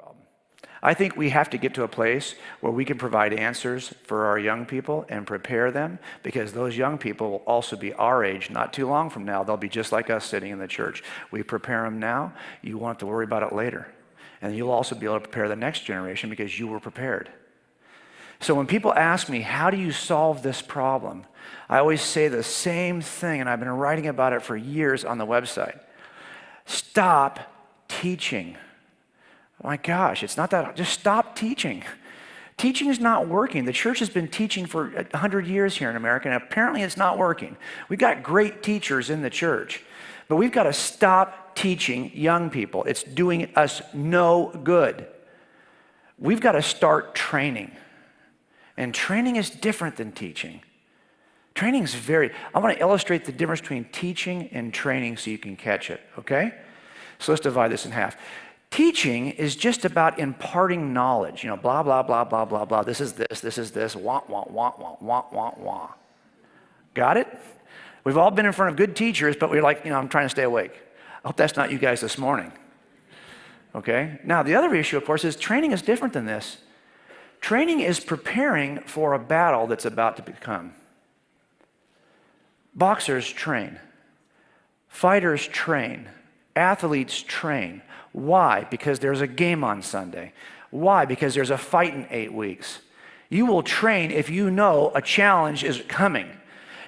problem. I think we have to get to a place where we can provide answers for our young people and prepare them, because those young people will also be our age not too long from now. They'll be just like us sitting in the church. We prepare them now, you won't have to worry about it later. And you'll also be able to prepare the next generation because you were prepared. So when people ask me, how do you solve this problem? I always say the same thing, and I've been writing about it for years on the website. Stop teaching. Oh my gosh, it's not that hard. Just stop teaching. Teaching is not working. The church has been teaching for 100 years here in America, and apparently it's not working. We've got great teachers in the church, but we've got to stop teaching young people. It's doing us no good. We've got to start training. And training is different than teaching. Training is I want to illustrate the difference between teaching and training so you can catch it, okay? So let's divide this in half. Teaching is just about imparting knowledge. You know, blah, blah, blah, blah, blah, blah. This is this, wah, wah, wah, wah, wah, wah, wah. Got it? We've all been in front of good teachers, but we're like, I'm trying to stay awake. I hope that's not you guys this morning. Okay? Now, the other issue, of course, is training is different than this. Training is preparing for a battle that's about to come. Boxers train. Fighters train. Athletes train. Why? Because there's a game on Sunday. Why? Because there's a fight in 8 weeks. You will train if you know a challenge is coming.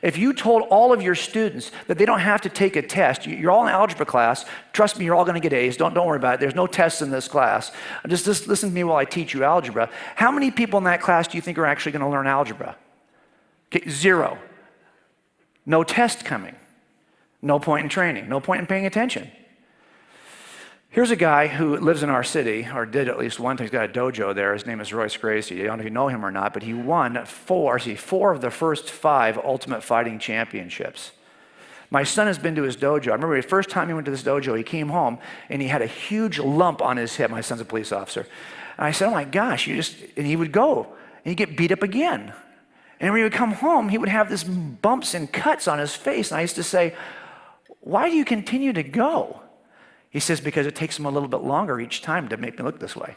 If you told all of your students that they don't have to take a test, you're all in algebra class, trust me, you're all going to get A's, don't worry about it, there's no tests in this class. Just listen to me while I teach you algebra. How many people in that class do you think are actually going to learn algebra? Okay, 0. No test coming. No point in training, no point in paying attention. Here's a guy who lives in our city, or did at least one time. He's got a dojo there. His name is Royce Gracie. I don't know if you know him or not, but he won 4 of the first 5 Ultimate Fighting Championships. My son has been to his dojo. I remember the first time he went to this dojo, he came home and he had a huge lump on his hip. My son's a police officer. And I said, oh my gosh, and he would go and he'd get beat up again. And when he would come home, he would have these bumps and cuts on his face. And I used to say, why do you continue to go? He says, because it takes him a little bit longer each time to make me look this way.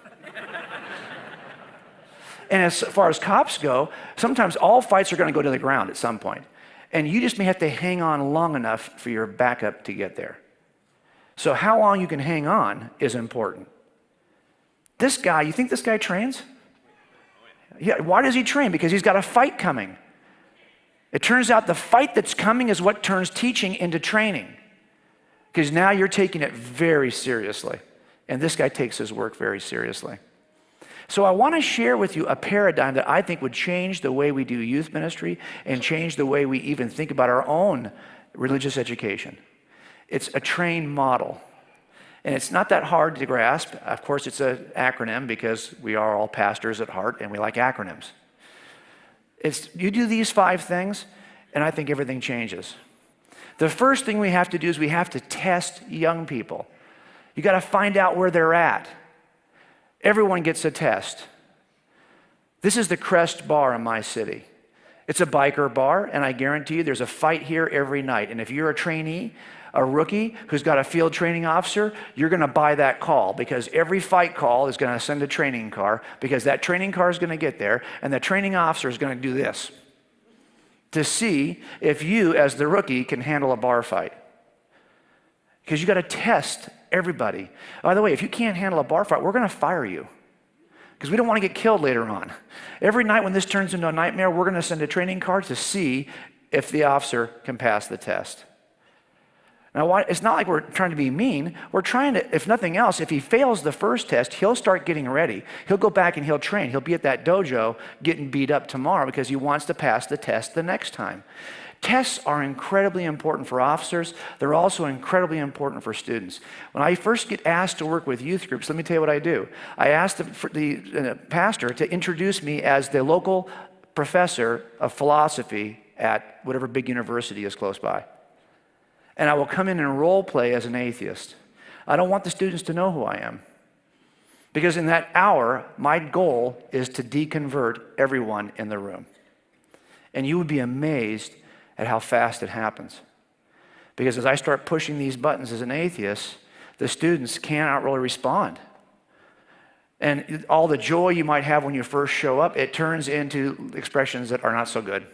And as far as cops go, sometimes all fights are going to go to the ground at some point. And you just may have to hang on long enough for your backup to get there. So how long you can hang on is important. This guy, you think this guy trains? Yeah, why does he train? Because he's got a fight coming. It turns out the fight that's coming is what turns teaching into training. Because now you're taking it very seriously. And this guy takes his work very seriously. So I want to share with you a paradigm that I think would change the way we do youth ministry and change the way we even think about our own religious education. It's a train model. And it's not that hard to grasp. Of course, it's an acronym because we are all pastors at heart and we like acronyms. You do these 5 things, and I think everything changes. The first thing we have to do is we have to test young people. You got to find out where they're at. Everyone gets a test. This is the Crest Bar in my city. It's a biker bar, and I guarantee you there's a fight here every night. And if you're a trainee, a rookie who's got a field training officer, you're going to buy that call, because every fight call is going to send a training car, because that training car is going to get there, and the training officer is going to do this to see if you, as the rookie, can handle a bar fight. Because you got to test everybody. By the way, if you can't handle a bar fight, we're going to fire you, because we don't want to get killed later on. Every night when this turns into a nightmare, we're going to send a training car to see if the officer can pass the test. Now, it's not like we're trying to be mean. We're trying to, if nothing else, if he fails the first test, he'll start getting ready. He'll go back and he'll train. He'll be at that dojo getting beat up tomorrow because he wants to pass the test the next time. Tests are incredibly important for officers. They're also incredibly important for students. When I first get asked to work with youth groups, let me tell you what I do. I ask the pastor to introduce me as the local professor of philosophy at whatever big university is close by. And I will come in and role play as an atheist. I don't want the students to know who I am. Because in that hour, my goal is to deconvert everyone in the room. And you would be amazed at how fast it happens. Because as I start pushing these buttons as an atheist, the students cannot really respond. And all the joy you might have when you first show up, it turns into expressions that are not so good.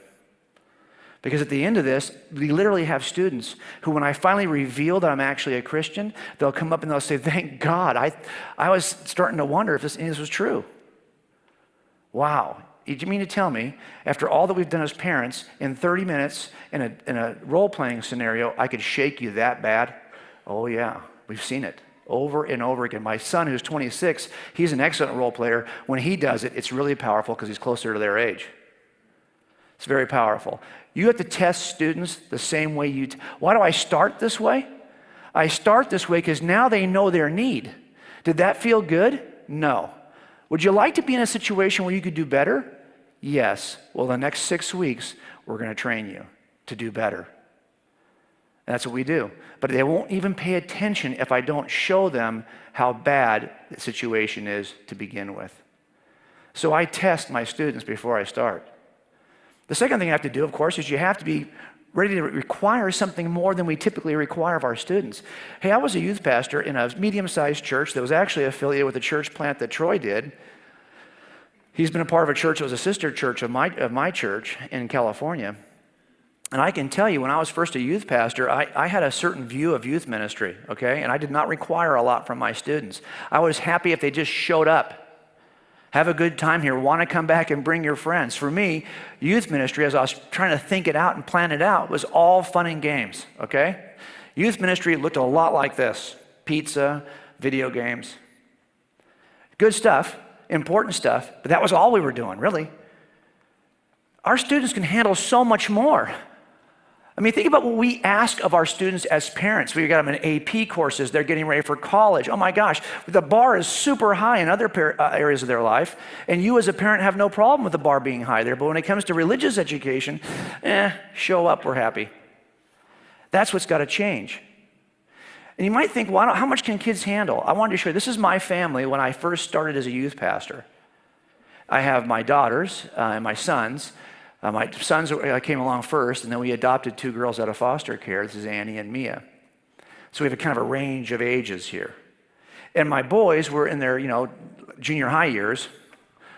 Because at the end of this, we literally have students who, when I finally reveal that I'm actually a Christian, they'll come up and they'll say, thank God, I was starting to wonder if this was true. Wow. You mean to tell me, after all that we've done as parents, in 30 minutes, in a role-playing scenario, I could shake you that bad? Oh yeah, we've seen it over and over again. My son, who's 26, he's an excellent role player. When he does it, it's really powerful because he's closer to their age. It's very powerful. You have to test students the same way why do I start this way? I start this way because now they know their need. Did that feel good? No. Would you like to be in a situation where you could do better? Yes. Well, the next 6 weeks, we're going to train you to do better. That's what we do. But they won't even pay attention if I don't show them how bad the situation is to begin with. So I test my students before I start. The second thing I have to do, of course, is you have to be ready to require something more than we typically require of our students. Hey, I was a youth pastor in a medium-sized church that was actually affiliated with the church plant that Troy did. He's been a part of a church that was a sister church of my church in California. And I can tell you, when I was first a youth pastor, I had a certain view of youth ministry, okay? And I did not require a lot from my students. I was happy if they just showed up. Have a good time here, want to come back and bring your friends. For me, youth ministry, as I was trying to think it out and plan it out, was all fun and games, okay? Youth ministry looked a lot like this: pizza, video games. Good stuff, important stuff, but that was all we were doing, really. Our students can handle so much more. I mean, think about what we ask of our students as parents. We've got them in AP courses. They're getting ready for college. Oh my gosh, the bar is super high in other areas of their life, and you as a parent have no problem with the bar being high there. But when it comes to religious education, show up, we're happy. That's what's got to change. And you might think, well, how much can kids handle? I wanted to show you, this is my family when I first started as a youth pastor. I have my daughters and my sons. My sons came along first, and then we adopted 2 girls out of foster care. This is Annie and Mia. So we have a kind of a range of ages here. And my boys were in their, junior high years,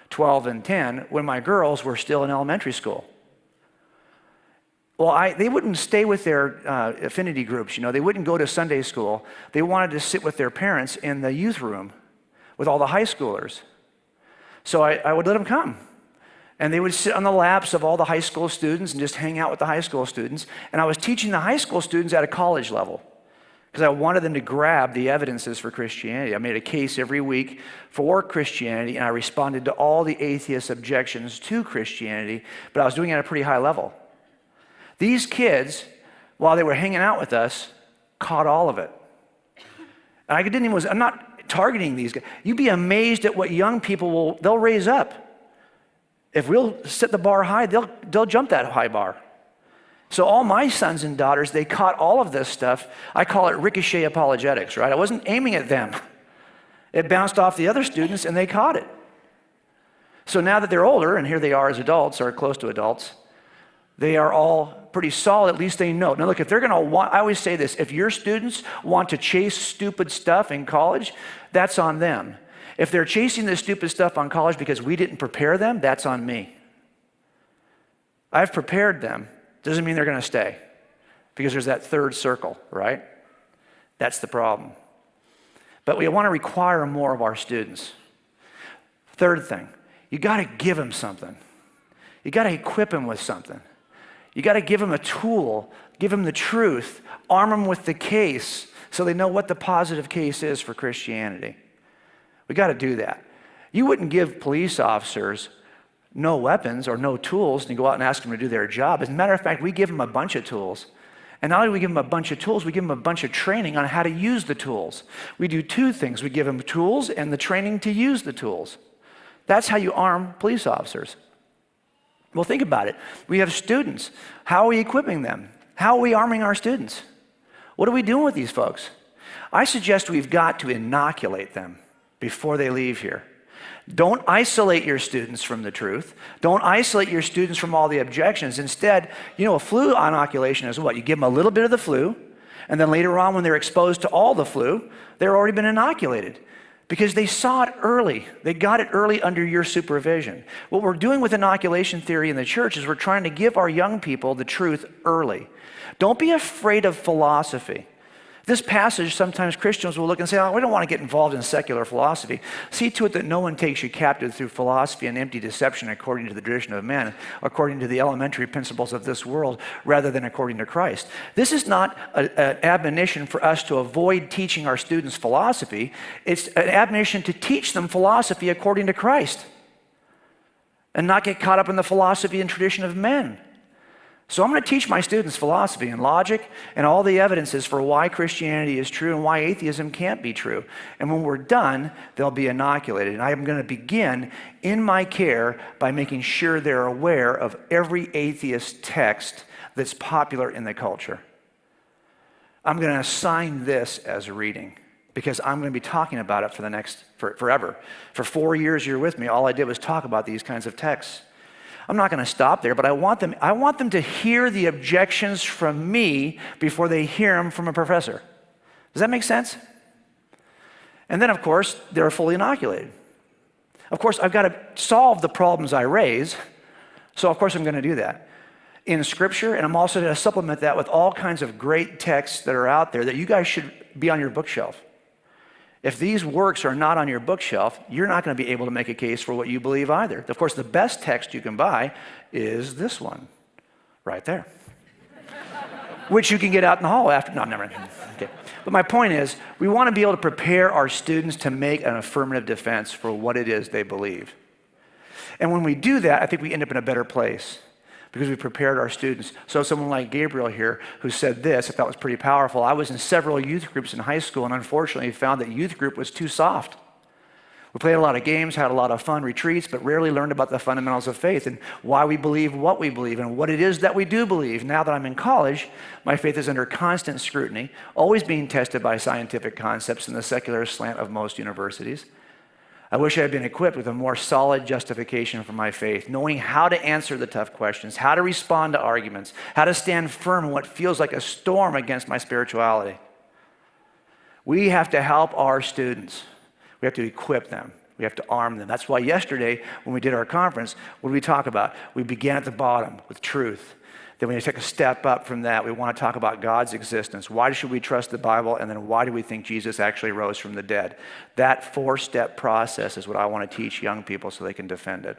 12 and 10, when my girls were still in elementary school. Well, they wouldn't stay with their affinity groups, They wouldn't go to Sunday school. They wanted to sit with their parents in the youth room with all the high schoolers. So I would let them come. And they would sit on the laps of all the high school students and just hang out with the high school students. And I was teaching the high school students at a college level because I wanted them to grab the evidences for Christianity. I made a case every week for Christianity, and I responded to all the atheist objections to Christianity, but I was doing it at a pretty high level. These kids, while they were hanging out with us, caught all of it. And I'm not targeting these guys. You'd be amazed at what young people they'll raise up. If we'll set the bar high, they'll jump that high bar. So all my sons and daughters, they caught all of this stuff. I call it ricochet apologetics, right? I wasn't aiming at them. It bounced off the other students and they caught it. So now that they're older, and here they are as adults or close to adults, they are all pretty solid. At least they know. Now look, if they're going to I always say this, if your students want to chase stupid stuff in college, that's on them. If they're chasing this stupid stuff on college because we didn't prepare them, that's on me. I've prepared them. Doesn't mean they're going to stay, because there's that third circle, right? That's the problem. But we want to require more of our students. Third thing, you got to give them something. You got to equip them with something. You got to give them a tool, give them the truth, arm them with the case so they know what the positive case is for Christianity. We got to do that. You wouldn't give police officers no weapons or no tools and go out and ask them to do their job. As a matter of fact, we give them a bunch of tools. And not only do we give them a bunch of tools, we give them a bunch of training on how to use the tools. We do 2 things. We give them tools and the training to use the tools. That's how you arm police officers. Well, think about it. We have students. How are we equipping them? How are we arming our students? What are we doing with these folks? I suggest we've got to inoculate them before they leave here. Don't isolate your students from the truth. Don't isolate your students from all the objections. Instead, a flu inoculation is what? You give them a little bit of the flu, and then later on when they're exposed to all the flu, they've already been inoculated. because they saw it early. They got it early under your supervision. What we're doing with inoculation theory in the church is we're trying to give our young people the truth early. Don't be afraid of philosophy. This passage, sometimes Christians will look and say, oh, we don't want to get involved in secular philosophy. See to it that no one takes you captive through philosophy and empty deception according to the tradition of men, according to the elementary principles of this world, rather than according to Christ. This is not an admonition for us to avoid teaching our students philosophy. It's an admonition to teach them philosophy according to Christ and not get caught up in the philosophy and tradition of men. So I'm going to teach my students philosophy and logic and all the evidences for why Christianity is true and why atheism can't be true. And when we're done, they'll be inoculated. And I am going to begin in my care by making sure they're aware of every atheist text that's popular in the culture. I'm going to assign this as reading because I'm going to be talking about it for forever. For 4 years you're with me, all I did was talk about these kinds of texts. I'm not going to stop there, but I want them to hear the objections from me before they hear them from a professor. Does that make sense? And then, of course, they're fully inoculated. Of course, I've got to solve the problems I raise, so of course I'm going to do that in Scripture, and I'm also going to supplement that with all kinds of great texts that are out there that you guys should be on your bookshelf. If these works are not on your bookshelf, you're not going to be able to make a case for what you believe either. Of course, the best text you can buy is this one, right there, which you can get out in the hall after. No, never. Okay. But my point is, we want to be able to prepare our students to make an affirmative defense for what it is they believe. And when we do that, I think we end up in a better place, because we prepared our students. So someone like Gabriel here who said this, I thought was pretty powerful. I was in several youth groups in high school and unfortunately found that youth group was too soft. We played a lot of games, had a lot of fun retreats, but rarely learned about the fundamentals of faith and why we believe what we believe and what it is that we do believe. Now that I'm in college, my faith is under constant scrutiny, always being tested by scientific concepts and the secular slant of most universities. I wish I had been equipped with a more solid justification for my faith, knowing how to answer the tough questions, how to respond to arguments, how to stand firm in what feels like a storm against my spirituality. We have to help our students. We have to equip them. We have to arm them. That's why yesterday, when we did our conference, what did we talk about? We began at the bottom with truth. Then we take a step up from that. We want to talk about God's existence. Why should we trust the Bible? And then why do we think Jesus actually rose from the dead? That 4-step process is what I want to teach young people so they can defend it.